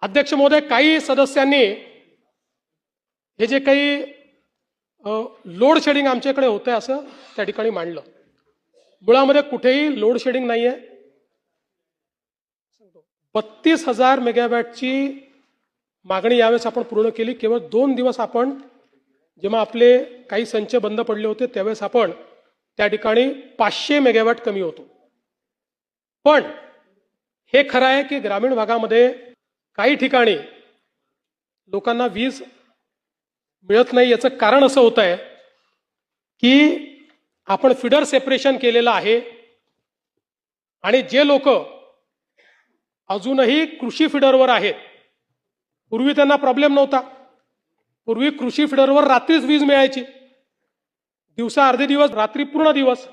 अध्यक्ष महोदय, काही सदस्यांनी हे जे काही लोड शेडिंग आमच्याकडे होतंय असं त्या ठिकाणी मांडलं. मुळामध्ये कुठेही लोड शेडिंग नाहीये. 32,000 मेगावॅटची मागणी यावेळेस आपण पूर्ण केली. केवळ 2 दिवस आपण जेव्हा आपले काही संच बंद पडले होते त्यावेळेस आपण त्या ठिकाणी 500 मेगावॅट कमी होतो. पण हे खरं आहे की ग्रामीण भागामध्ये काही ठिकाणी लोकांना वीज मिळत नाही. याचं कारण असं होत आहे की आपण फिडर सेपरेशन केलेलं आहे आणि जे लोक अजूनही कृषी फिडरवर आहेत, पूर्वी त्यांना प्रॉब्लेम नव्हता. पूर्वी कृषी फिडरवर रात्रीच वीज मिळायची, दिवसा अर्धे दिवस, रात्री पूर्ण दिवस.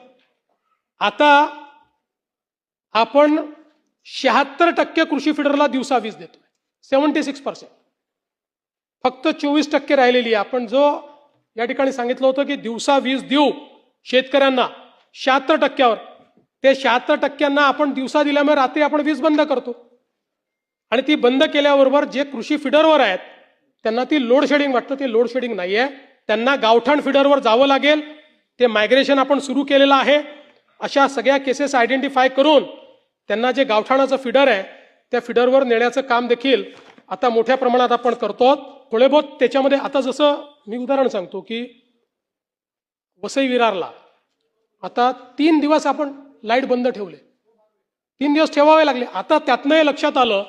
आता आपण 76% कृषी फिडरला दिवसा वीज देतोय, 76%. फक्त 24% राहिलेली. आपण जो या ठिकाणी सांगितलं होतं की दिवसा वीज देऊ शेतकऱ्यांना 76%वर, ते 76%ना आपण दिवसा दिल्यामुळे रात्री आपण वीज बंद करतो. आणि ती बंद केल्याबरोबर जे कृषी फिडरवर आहेत त्यांना ती लोड शेडिंग वाटतं. ते लोड शेडिंग नाही आहे. त्यांना गावठाण फिडरवर जावं लागेल. ते मायग्रेशन आपण सुरू केलेलं आहे. अशा सगळ्या केसेस आयडेंटिफाय करून त्यांना जे गावठाणाचं फिडर आहे त्या फिडरवर नेण्याचं काम देखील आता मोठ्या प्रमाणात आपण करतो. थोडे बहुत त्याच्यामध्ये आता जसं मी उदाहरण सांगतो की वसई विरारला आता 3 दिवस आपण लाईट बंद ठेवले, 3 दिवस ठेवावे लागले. आता त्यातनं हे लक्षात आलं,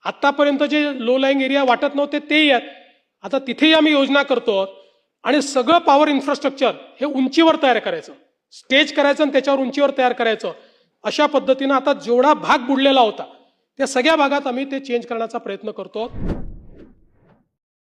आतापर्यंत जे लो लाईंग एरिया वाटत नव्हते तेही आहेत. आता तिथेही आम्ही योजना करतो आणि सगळं पॉवर इन्फ्रास्ट्रक्चर हे उंचीवर तयार करायचं, स्टेज करायचं आणि त्याच्यावर उंचीवर तयार करायचं. अशा पद्धतीनं आता जेवढा भाग बुडलेला होता त्या सगळ्या भागात आम्ही ते चेंज करण्याचा प्रयत्न करतो.